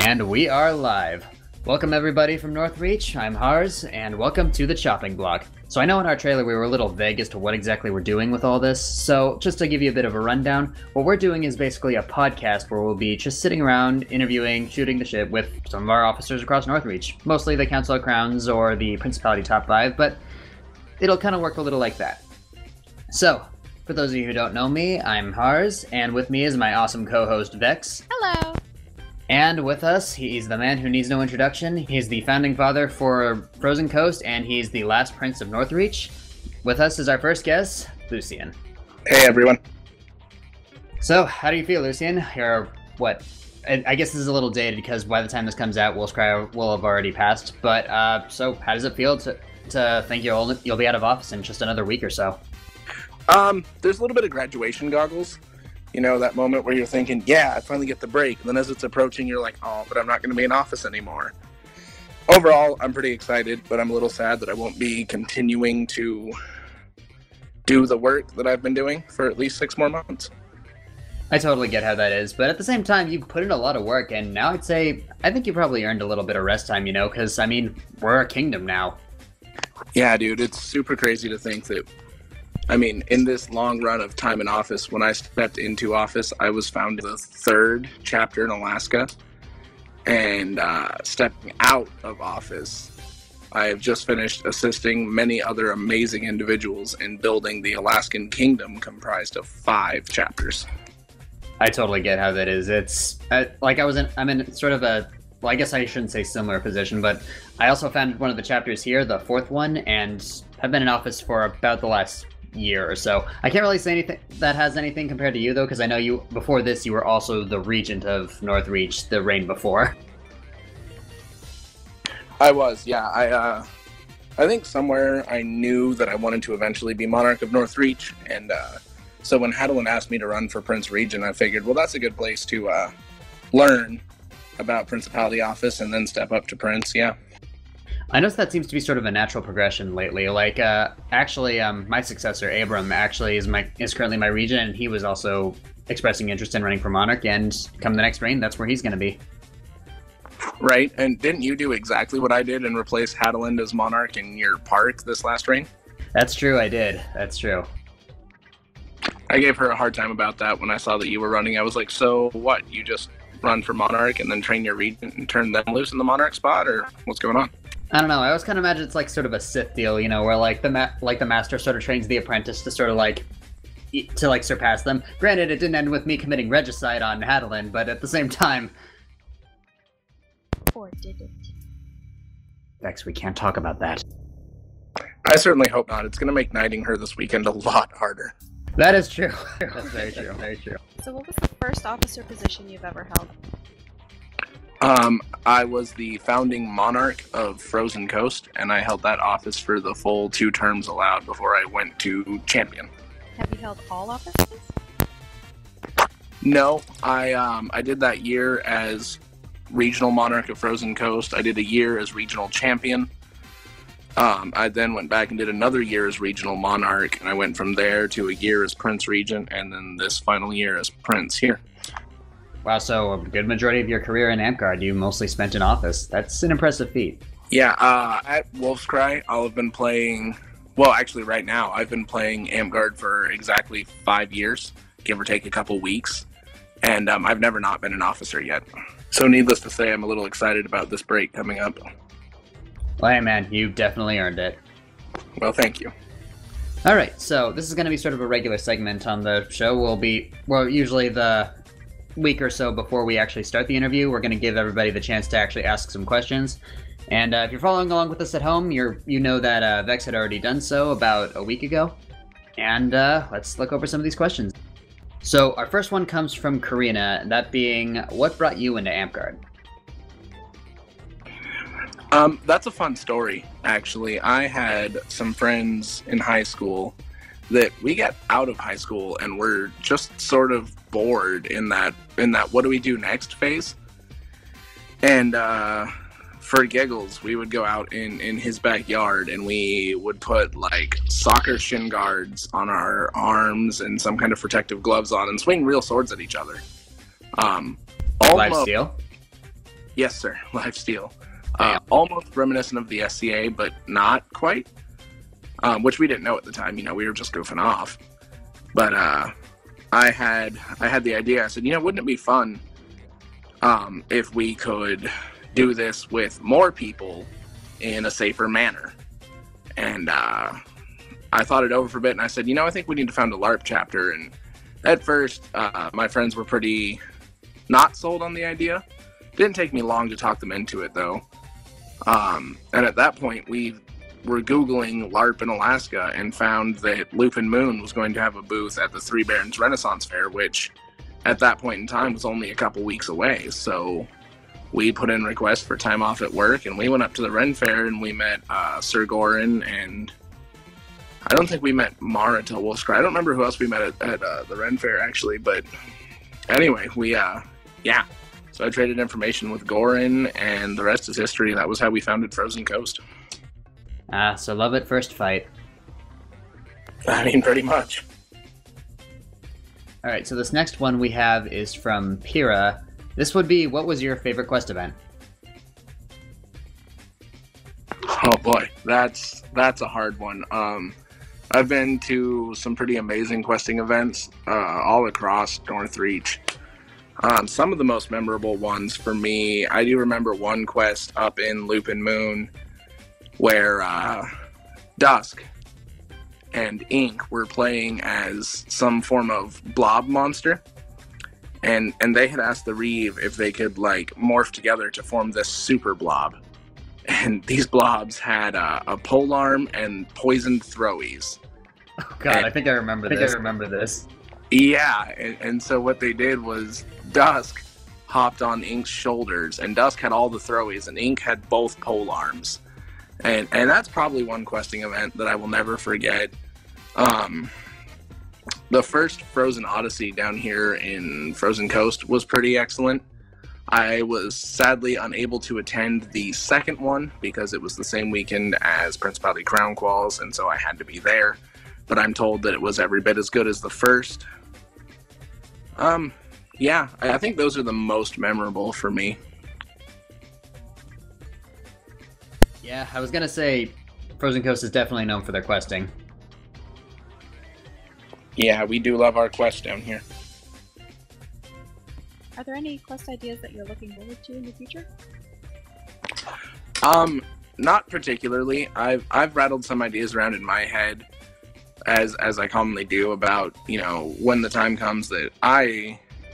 And we are live. Welcome everybody from Northreach, I'm Hars, and welcome to the chopping block. So I know in our trailer we were a little vague as to what exactly we're doing with all this, so just to give you a bit of a rundown, what we're doing is basically a podcast where we'll be just sitting around, interviewing, shooting the shit with some of our officers across Northreach. Mostly the Council of Crowns or the Principality Top 5, but it'll kind of work a little like that. So, for those of you who don't know me, I'm Hars, and with me is my awesome co-host Vex. Hello! And with us, he's the man who needs no introduction. He's the founding father for Frozen Coast, and he's the last prince of Northreach. With us is our first guest, Lucien. Hey, everyone. So, how do you feel, Lucien? You're, what? I guess this is a little dated because by the time this comes out, will have already passed. But, so, how does it feel to think you'll be out of office in just another week or so? There's a little bit of graduation goggles. You know, that moment where you're thinking, yeah, I finally get the break. And then as it's approaching, you're like, oh, but I'm not going to be in office anymore. Overall, I'm pretty excited, but I'm a little sad that I won't be continuing to do the work that I've been doing for at least 6 more months. I totally get how that is, but at the same time, you've put in a lot of work, and now I think you probably earned a little bit of rest time, you know, because, I mean, we're a kingdom now. Yeah, dude, it's super crazy to think that, I mean, in this long run of time in office, when I stepped into office, I was found the 3rd chapter in Alaska. And stepping out of office, I have just finished assisting many other amazing individuals in building the Alaskan kingdom comprised of 5 chapters. I totally get how that is. It's I'm in sort of a, well, I guess I shouldn't say similar position, but I also founded one of the chapters here, the 4th one, and I've been in office for about the last year or so. I can't really say anything that has anything compared to you, though, because I know you, before this, you were also the regent of Northreach the reign before. I was, yeah. I think somewhere I knew that I wanted to eventually be Monarch of Northreach, and so when Hadalin asked me to run for Prince Regent, I figured, well, that's a good place to learn about Principality office and then step up to Prince, yeah. I noticed that seems to be sort of a natural progression lately. Like, actually, my successor, Abram, actually is currently my regent, and he was also expressing interest in running for Monarch, and come the next reign, that's where he's going to be. Right, and didn't you do exactly what I did and replace Hadalin as Monarch in your park this last reign? That's true, I did. That's true. I gave her a hard time about that when I saw that you were running. I was like, so what, you just run for Monarch and then train your regent and turn them loose in the Monarch spot, or what's going on? I don't know. I always kind of imagine it's like sort of a Sith deal, you know, where like the master sort of trains the apprentice to sort of like surpass them. Granted, it didn't end with me committing regicide on Hadalin, but at the same time, Or did it? Vex, we can't talk about that. I certainly hope not. It's going to make knighting her this weekend a lot harder. That is true. That's very true. Very true. So what was the first officer position you've ever held? I was the founding monarch of Frozen Coast, and I held that office for the full 2 terms allowed before I went to champion. Have you held all offices? No, I did that year as regional monarch of Frozen Coast. I did a year as regional champion. I then went back and did another year as regional monarch, and I went from there to a year as Prince Regent, and then this final year as Prince here. Wow, so a good majority of your career in Amtgard you mostly spent in office. That's an impressive feat. Yeah, at Wolf's Cry, I'll have been playing, well, actually right now, I've been playing Amtgard for exactly 5 years, give or take a couple weeks, and I've never not been an officer yet. So needless to say, I'm a little excited about this break coming up. Well, hey man, you definitely earned it. Well, thank you. Alright, so this is going to be sort of a regular segment on the show. Usually the week or so before we actually start the interview, we're going to give everybody the chance to actually ask some questions. And if you're following along with us at home, you know that Vex had already done so about a week ago. And let's look over some of these questions. So our first one comes from Karina, that being, what brought you into Amtgard? That's a fun story, actually. I had some friends in high school that we got out of high school and were just sort of bored in that what do we do next phase. And for giggles, we would go out in his backyard and we would put like soccer shin guards on our arms and some kind of protective gloves on and swing real swords at each other. Live steel? Yes, sir. Live steel. Almost reminiscent of the SCA, but not quite. Which we didn't know at the time. We were just goofing off. But I had the idea. I said, wouldn't it be fun if we could do this with more people in a safer manner? And I thought it over for a bit, and I said, I think we need to found a LARP chapter. And at first, my friends were pretty not sold on the idea. Didn't take me long to talk them into it, though. And at that point, we were Googling LARP in Alaska and found that Lupin Moon was going to have a booth at the Three Barons Renaissance Fair, which at that point in time was only a couple weeks away. So we put in requests for time off at work, and we went up to the Ren Fair, and we met Sir Gorin, and I don't think we met Mara till Wolfscry. I don't remember who else we met at the Ren Fair, actually, but anyway, So I traded information with Gorin, and the rest is history. That was how we founded Frozen Coast. So love at first fight. I mean, pretty much. Alright, so this next one we have is from Pira. This would be, what was your favorite quest event? Oh boy, that's a hard one. I've been to some pretty amazing questing events all across Northreach. Some of the most memorable ones for me, I do remember one quest up in Lupin Moon where Dusk and Ink were playing as some form of blob monster, and they had asked the Reeve if they could morph together to form this super blob. And these blobs had a polearm and poisoned throwies. Oh god, I think I remember this. Yeah, and so what they did was Dusk hopped on Ink's shoulders, and Dusk had all the throwies, and Ink had both polearms. And that's probably one questing event that I will never forget. The first Frozen Odyssey down here in Frozen Coast was pretty excellent. I was sadly unable to attend the second one because it was the same weekend as Principality Crown Qualls, and so I had to be there. But I'm told that it was every bit as good as the first. Yeah, I think those are the most memorable for me. Yeah, I was gonna say Frozen Coast is definitely known for their questing. Yeah, we do love our quest down here. Are there any quest ideas that you're looking forward to in the future? Not particularly. I've rattled some ideas around in my head, as I commonly do, about, when the time comes that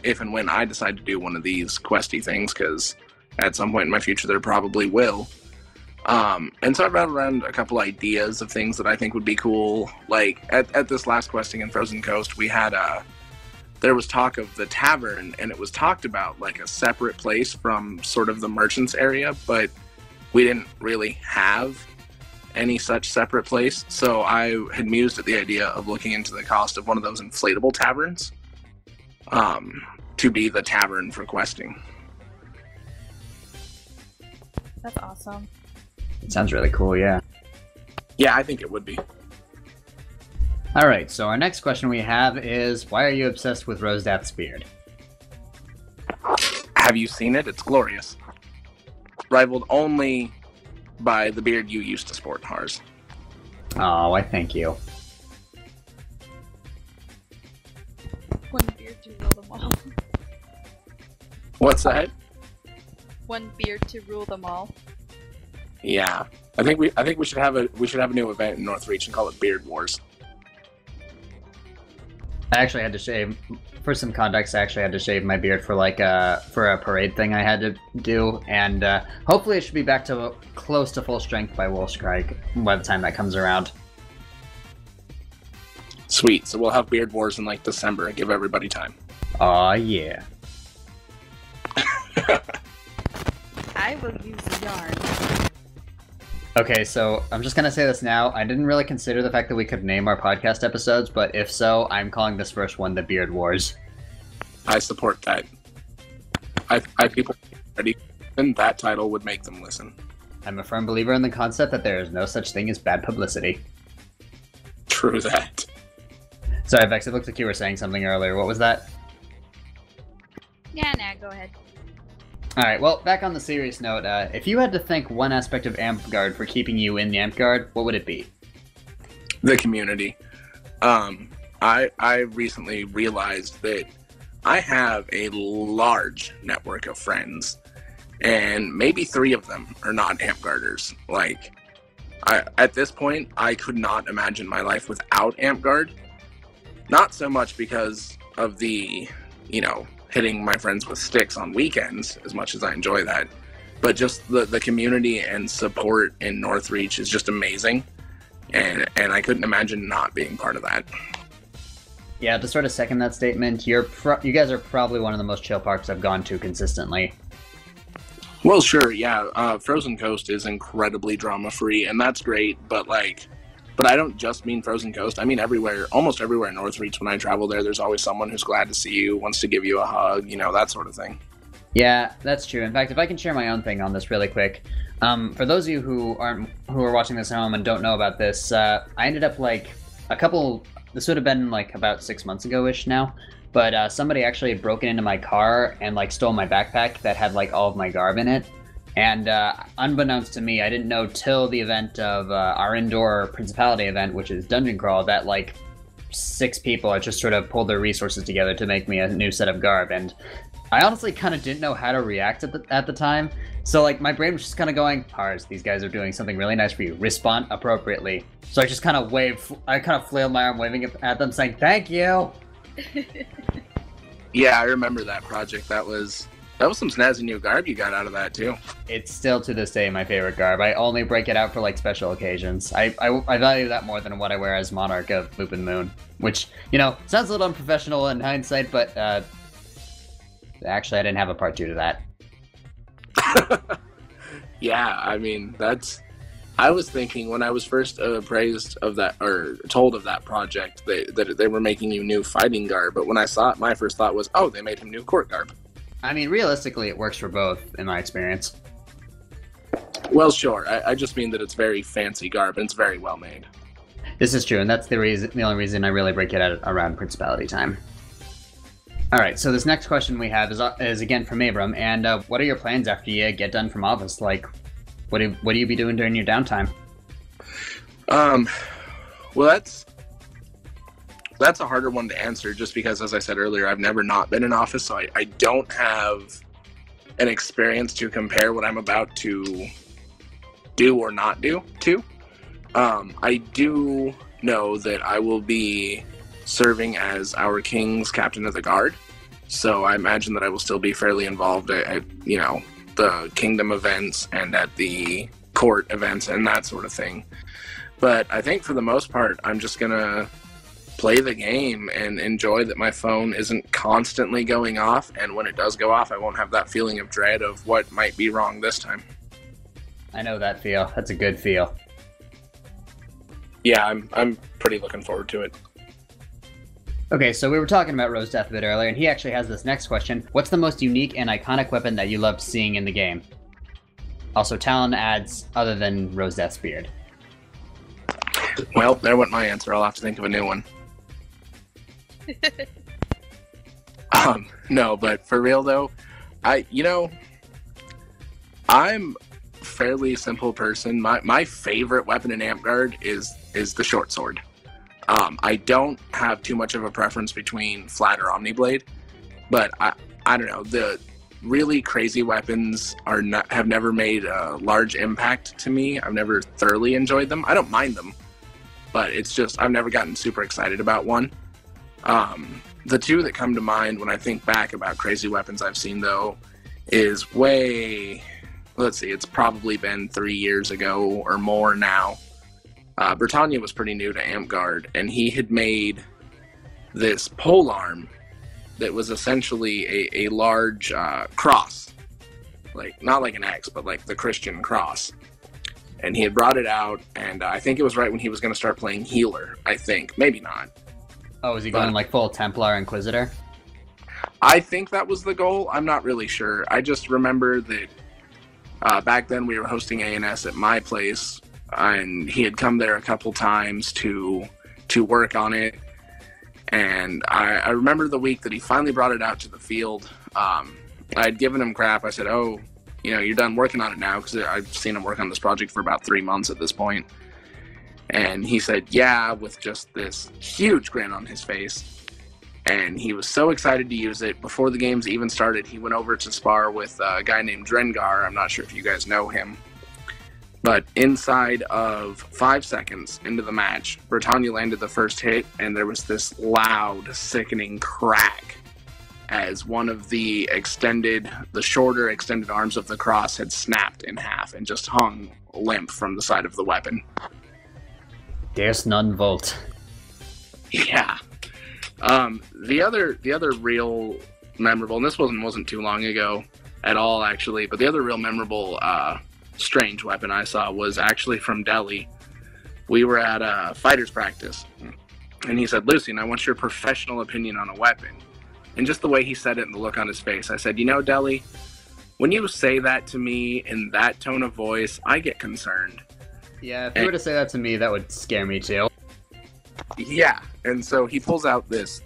if and when I decide to do one of these questy things, because at some point in my future there probably will. And so I've rattled around a couple ideas of things that I think would be cool. Like, at this last questing in Frozen Coast, we had there was talk of the tavern, and it was talked about like a separate place from sort of the merchants area, but we didn't really have any such separate place. So I had mused at the idea of looking into the cost of one of those inflatable taverns to be the tavern for questing. That's awesome. It sounds really cool, yeah. Yeah, I think it would be. Alright, so our next question we have is, why are you obsessed with Rosedath's beard? Have you seen it? It's glorious. Rivaled only by the beard you used to sport, Hars. Oh, I thank you. One beard to rule them all. What's that? One beard to rule them all. Yeah, I think we should have a new event in Northreach and call it Beard Wars. I actually had to shave, for some context, I actually had to shave my beard for for a parade thing I had to do, and hopefully it should be back to close to full strength by Wolfscry by the time that comes around. Sweet, so we'll have Beard Wars in December and give everybody time. Aw, yeah. I will use yarn. Okay, so I'm just gonna say this now. I didn't really consider the fact that we could name our podcast episodes, but if so, I'm calling this first one the Beard Wars. I support that. I people ready, and that title would make them listen. I'm a firm believer in the concept that there is no such thing as bad publicity. True that. Sorry, Vex, it looked like you were saying something earlier. What was that? Yeah, nah, go ahead. All right, well, back on the serious note, if you had to thank one aspect of AmpGuard for keeping you in the AmpGuard, what would it be? The community. I recently realized that I have a large network of friends, and maybe 3 of them are not AmpGarders. Like, at this point, I could not imagine my life without AmpGuard. Not so much because of the, hitting my friends with sticks on weekends, as much as I enjoy that, but just the community and support in Northreach is just amazing, and I couldn't imagine not being part of that. Yeah, to sort of second that statement, you guys are probably one of the most chill parks I've gone to consistently. Well, sure, yeah. Frozen Coast is incredibly drama-free, and that's great, but I don't just mean Frozen Coast. I mean everywhere, almost everywhere in Northreach. When I travel there, there's always someone who's glad to see you, wants to give you a hug, that sort of thing. Yeah, that's true. In fact, if I can share my own thing on this really quick, for those of you who are watching this at home and don't know about this, I ended up this would have been about 6 months ago-ish now, but somebody actually had broken into my car and stole my backpack that had all of my garb in it. And unbeknownst to me, I didn't know till the event of our indoor Principality event, which is Dungeon Crawl, that 6 people had just sort of pulled their resources together to make me a new set of garb. And I honestly kind of didn't know how to react at the time. So my brain was just kind of going, Hars, these guys are doing something really nice for you. Respond appropriately. So I just kind of flailed my arm, waving at them, saying, thank you. Yeah, I remember that project. That was some snazzy new garb you got out of that, too. It's still, to this day, my favorite garb. I only break it out for, special occasions. I value that more than what I wear as Monarch of Loop and Moon. Which, sounds a little unprofessional in hindsight, but, actually, I didn't have a part 2 to that. Yeah, I mean, I was thinking when I was first appraised of that, or told of that project, that they were making you new fighting garb, but when I saw it, my first thought was, oh, they made him new court garb. I mean, realistically, it works for both, in my experience. Well, sure. I just mean that it's very fancy garb, and it's very well made. This is true, and that's the only reason I really break it out around Principality time. Alright, so this next question we have is again from Abram, and what are your plans after you get done from office? What do you be doing during your downtime? Well, that's a harder one to answer, just because, as I said earlier, I've never not been in office, so I don't have an experience to compare what I'm about to do or not do to. I do know that I will be serving as our King's Captain of the Guard, so I imagine that I will still be fairly involved at the Kingdom events and at the court events and that sort of thing. But I think for the most part, I'm just gonna play the game and enjoy that my phone isn't constantly going off, and when it does go off, I won't have that feeling of dread of what might be wrong this time. I know that feel. That's a good feel. Yeah, I'm pretty looking forward to it. Okay, so we were talking about Rose Death a bit earlier, and he actually has this next question. What's the most unique and iconic weapon that you loved seeing in the game? Also, Talon adds, other than Rose Death's beard. Well, there went my answer. I'll have to think of a new one. No, but for real though, I'm a fairly simple person. My favorite weapon in AmpGuard is the short sword. I don't have too much of a preference between flat or omniblade, but I don't know, the really crazy weapons have never made a large impact to me. I've never thoroughly enjoyed them. I don't mind them, but it's just I've never gotten super excited about one. The two that come to mind when I think back about crazy weapons I've seen, though, is it's probably been 3 years ago or more now. Britannia was pretty new to AmpGuard, and he had made this polearm that was essentially a large cross. Not like an X, but like the Christian cross. And he had brought it out, and I think it was right when he was going to start playing healer, I think. Maybe not. Oh, is he going full Templar Inquisitor? I think that was the goal. I'm not really sure. I just remember that back then we were hosting ANS at my place, and he had come there a couple times to work on it. And I remember the week that he finally brought it out to the field. I'd given him crap. I said, oh, you're done working on it now, because I've seen him work on this project for about 3 months at this point. And he said, yeah, with just this huge grin on his face. And he was so excited to use it. Before the games even started, he went over to spar with a guy named Drengar. I'm not sure if you guys know him. But inside of 5 seconds into the match, Britannia landed the first hit, and there was this loud, sickening crack as one of the shorter extended arms of the cross had snapped in half and just hung limp from the side of the weapon. There's none volt. Yeah. The other real memorable, and this wasn't too long ago at all, actually, but the other real memorable strange weapon I saw was actually from Delhi. We were at a fighter's practice, and he said, Lucien, I want your professional opinion on a weapon. And just the way he said it and the look on his face, I said, Delhi, when you say that to me in that tone of voice, I get concerned. Yeah, if you were to say that to me, that would scare me too. Yeah, and so he pulls out this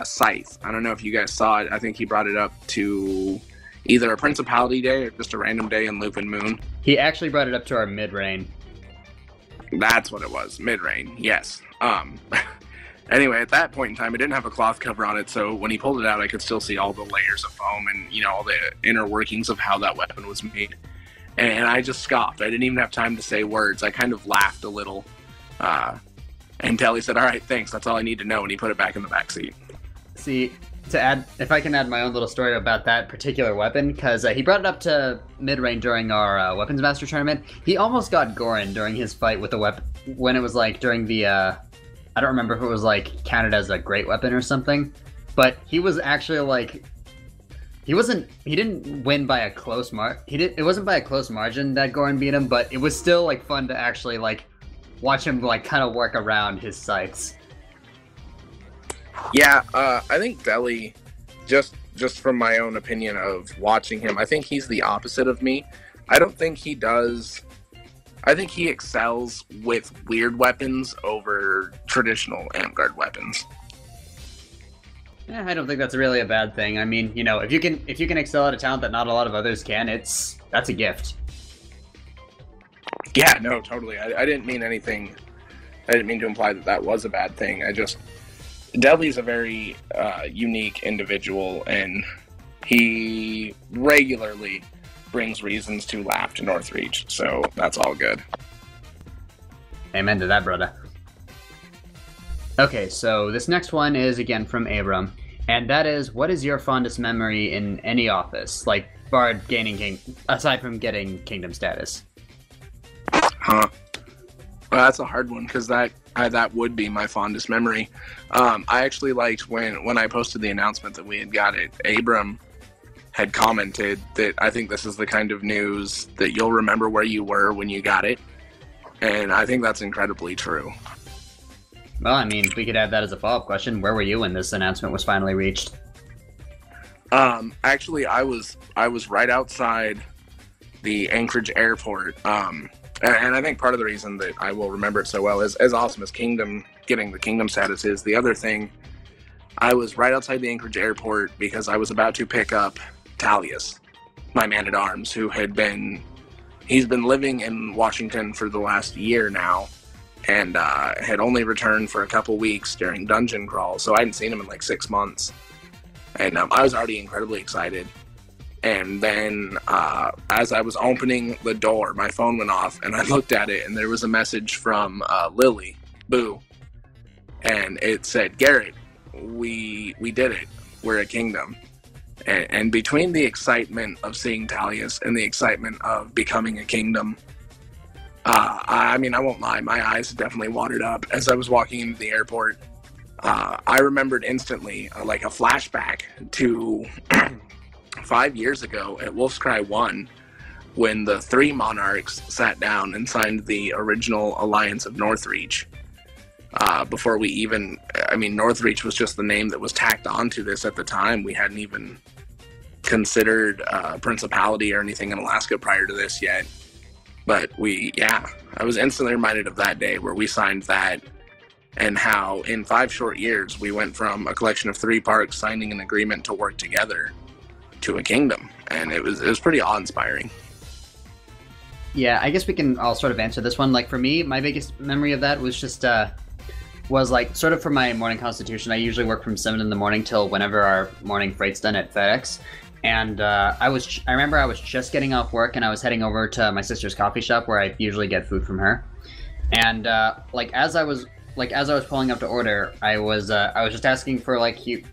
scythe. I don't know if you guys saw it. I think he brought it up to either a Principality Day or just a random day in Lupin Moon. He actually brought it up to our mid-reign. That's what it was, mid-reign, yes. Anyway, at that point in time, it didn't have a cloth cover on it, so when he pulled it out, I could still see all the layers of foam and, all the inner workings of how that weapon was made. And I just scoffed. I didn't even have time to say words. I kind of laughed a little. And Telly said, all right, thanks, that's all I need to know, and he put it back in the back seat. See, if I can add my own little story about that particular weapon, because he brought it up to mid-range during our Weapons Master tournament. He almost got Goran during his fight with the weapon, when it was during the, I don't remember if it was counted as a great weapon or something, but he was actually he didn't win by a close it wasn't by a close margin that Goran beat him, but it was still fun to actually watch him kind of work around his sights. Yeah, I think Delhi, just from my own opinion of watching him, I think he's the opposite of me. I think he excels with weird weapons over traditional Amtgard weapons. Yeah, I don't think that's really a bad thing. I mean, if you can excel at a talent that not a lot of others can, that's a gift. Yeah, no, totally. I didn't mean anything. I didn't mean to imply that was a bad thing. Delhi's a very unique individual, and he regularly brings reasons to laugh to Northreach, so that's all good. Amen to that, brother. Okay, so this next one is again from Abram, and that is, what is your fondest memory in any office, Bard aside from getting kingdom status? Huh. Well, that's a hard one, because that would be my fondest memory. I actually liked when I posted the announcement that we had got it, Abram had commented that I think this is the kind of news that you'll remember where you were when you got it. And I think that's incredibly true. Well, I mean, we could add that as a follow-up question. Where were you when this announcement was finally reached? Actually, I was right outside the Anchorage airport. And I think part of the reason that I will remember it so well is, as awesome as getting the Kingdom status is, the other thing, I was right outside the Anchorage airport because I was about to pick up Talius, my man-at-arms, he's been living in Washington for the last year now, and had only returned for a couple weeks during Dungeon Crawl, so I hadn't seen him in 6 months. And I was already incredibly excited. And then as I was opening the door, my phone went off, and I looked at it, and there was a message from Lily, Boo, and it said, Garrett, we did it. We're a kingdom. And between the excitement of seeing Talius and the excitement of becoming a kingdom, I mean, I won't lie, my eyes definitely watered up as I was walking into the airport. I remembered instantly, a flashback to 5 years ago at Wolf's Cry 1, when the 3 monarchs sat down and signed the original Alliance of Northreach. Before we even, Northreach was just the name that was tacked onto this at the time. We hadn't even considered Principality or anything in Alaska prior to this yet. But I was instantly reminded of that day where we signed that, and how in 5 short years we went from a collection of 3 parks signing an agreement to work together to a kingdom, and it was pretty awe-inspiring. Yeah, I guess we can all sort of answer this one. Like for me, my biggest memory of that was just was like sort of for my morning constitution. I usually work from 7 in the morning till whenever our morning freight's done at FedEx. And I remember I was just getting off work and I was heading over to my sister's coffee shop where I usually get food from her. And as I was pulling up to order, I was just asking for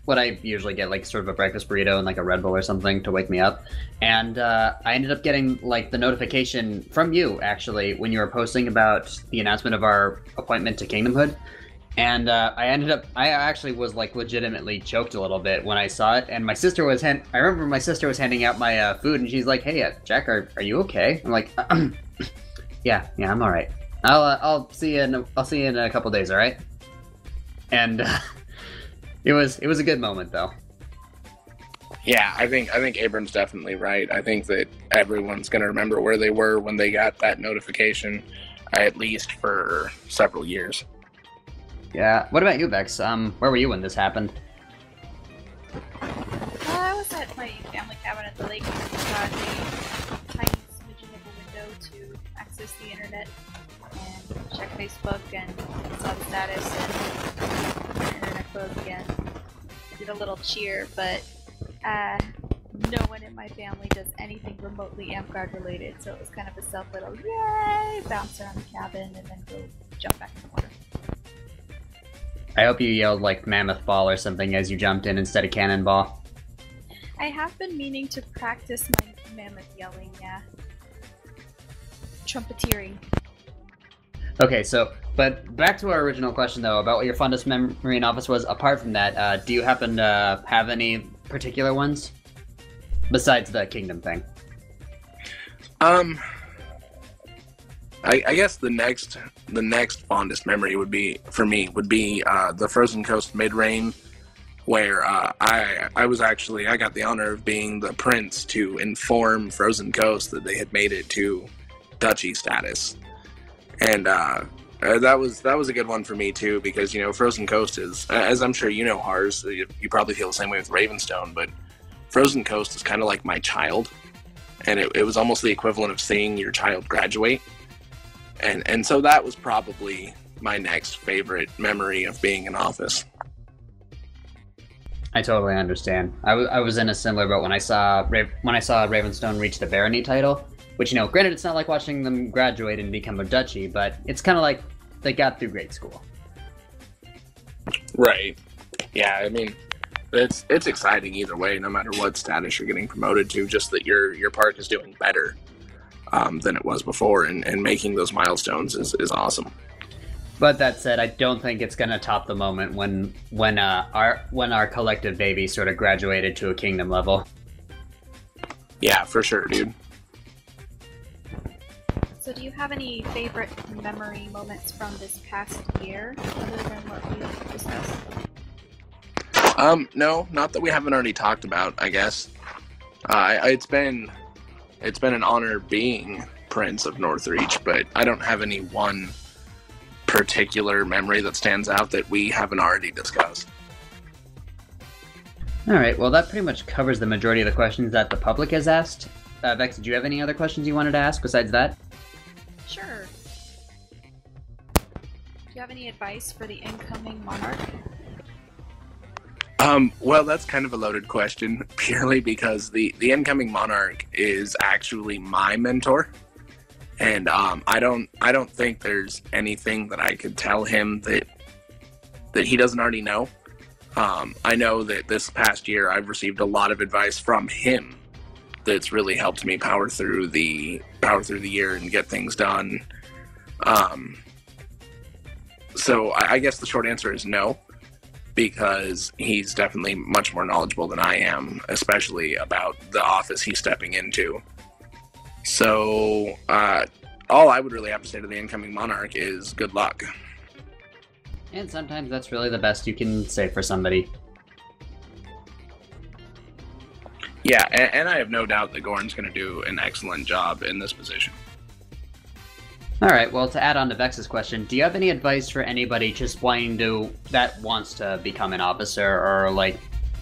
what I usually get, like sort of a breakfast burrito and like a Red Bull or something to wake me up. And I ended up getting like the notification from you actually when you were posting about the announcement of our appointment to Kingdomhood. And I actually was like legitimately choked a little bit when I saw it. And my sister was I remember my sister was handing out my food, and she's like, "Hey, Jack, are you okay?" I'm like, yeah, I'm all right. I'll see you in a couple days, all right? And it was a good moment though. Yeah, I think Abram's definitely right. I think that everyone's gonna remember where they were when they got that notification, at least for several years. Yeah. What about you, Vex? Where were you when this happened? I was at my family cabin at the lake and got a tiny smidgen of a window to access the internet and check Facebook and saw the status and internet closed again. Did a little cheer, but no one in my family does anything remotely AmtGard related, so it was kind of a self little yay, bounce around the cabin and then go jump back in the water. I hope you yelled like mammoth ball or something as you jumped in instead of cannonball. I have been meaning to practice my mammoth yelling, yeah. Trumpeteering. Okay, but back to our original question though, about what your fondest memory in office was. Apart from that, do you happen to have any particular ones? Besides the kingdom thing. I guess the next fondest memory would be the Frozen Coast mid-reign, where I got the honor of being the prince to inform Frozen Coast that they had made it to duchy status, and that was a good one for me too, because Frozen Coast is, as I'm sure you know, Hars, you probably feel the same way with Ravenstone, but Frozen Coast is kind of like my child, and it was almost the equivalent of seeing your child graduate. And so that was probably my next favorite memory of being in office. I totally understand. I was in a similar boat when I saw Ravenstone reach the barony title, which granted it's not like watching them graduate and become a duchy, but it's kind of like they got through grade school. Right. Yeah. I mean, it's exciting either way, no matter what status you're getting promoted to. Just that your park is doing better than it was before, and making those milestones is awesome. But that said, I don't think it's gonna top the moment when our collective baby sort of graduated to a kingdom level. Yeah, for sure, dude. So do you have any favorite memory moments from this past year, other than what we discussed? No, not that we haven't already talked about, I guess. It's been an honor being Prince of Northreach, but I don't have any one particular memory that stands out that we haven't already discussed. All right, well, that pretty much covers the majority of the questions that the public has asked. Vex, did you have any other questions you wanted to ask besides that? Sure. Do you have any advice for the incoming monarch? Well, that's kind of a loaded question, purely because the incoming monarch is actually my mentor, and I don't think there's anything that I could tell him that he doesn't already know. I know that this past year I've received a lot of advice from him that's really helped me power through the year and get things done. So I guess the short answer is no, because he's definitely much more knowledgeable than I am, especially about the office he's stepping into. So all I would really have to say to the incoming monarch is good luck. And sometimes that's really the best you can say for somebody. Yeah, and I have no doubt that Gorn's going to do an excellent job in this position. All right, well, to add on to Vex's question, do you have any advice for anybody just that wants to become an officer, or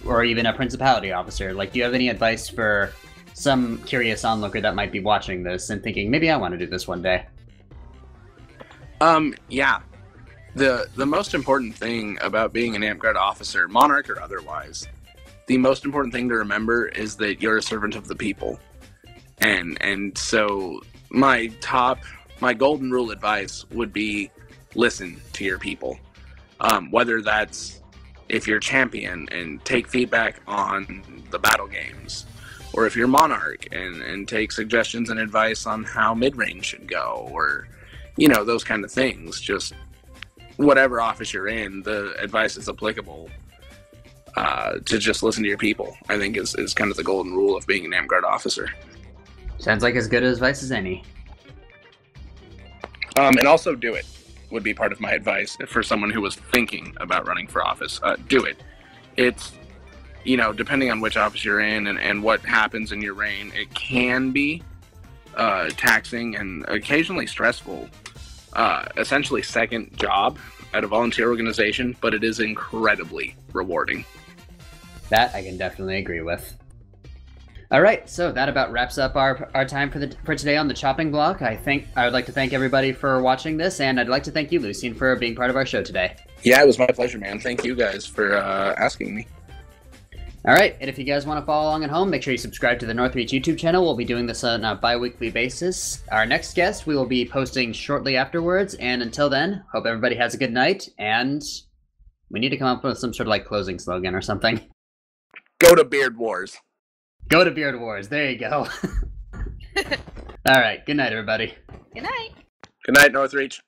or even a principality officer? Like, do you have any advice for some curious onlooker that might be watching this and thinking, maybe I want to do this one day? Yeah. The most important thing about being an AmpGuard officer, Monarch or otherwise, the most important thing to remember is that you're a servant of the people. And so my golden rule advice would be listen to your people. Whether that's if you're champion and take feedback on the battle games, or if you're Monarch and take suggestions and advice on how mid-range should go, or, you know, those kind of things. Just whatever office you're in, the advice is applicable. To just listen to your people, I think is kind of the golden rule of being an AmpGuard officer. Sounds like as good advice as any. And also do it would be part of my advice for someone who was thinking about running for office. Do it. It's, you know, depending on which office you're in and what happens in your reign, it can be taxing and occasionally stressful. Essentially second job at a volunteer organization, but it is incredibly rewarding. That I can definitely agree with. All right, so that about wraps up our time for today on the chopping block. I would like to thank everybody for watching this, and I'd like to thank you, Lucien, for being part of our show today. Yeah, it was my pleasure, man. Thank you guys for asking me. All right, and if you guys want to follow along at home, make sure you subscribe to the Northreach YouTube channel. We'll be doing this on a bi-weekly basis. Our next guest we will be posting shortly afterwards, and until then, hope everybody has a good night, and we need to come up with some sort of like closing slogan or something. Go to Beard Wars. Go to Beard Wars. There you go. All right, good night, everybody. Good night. Good night, Northreach.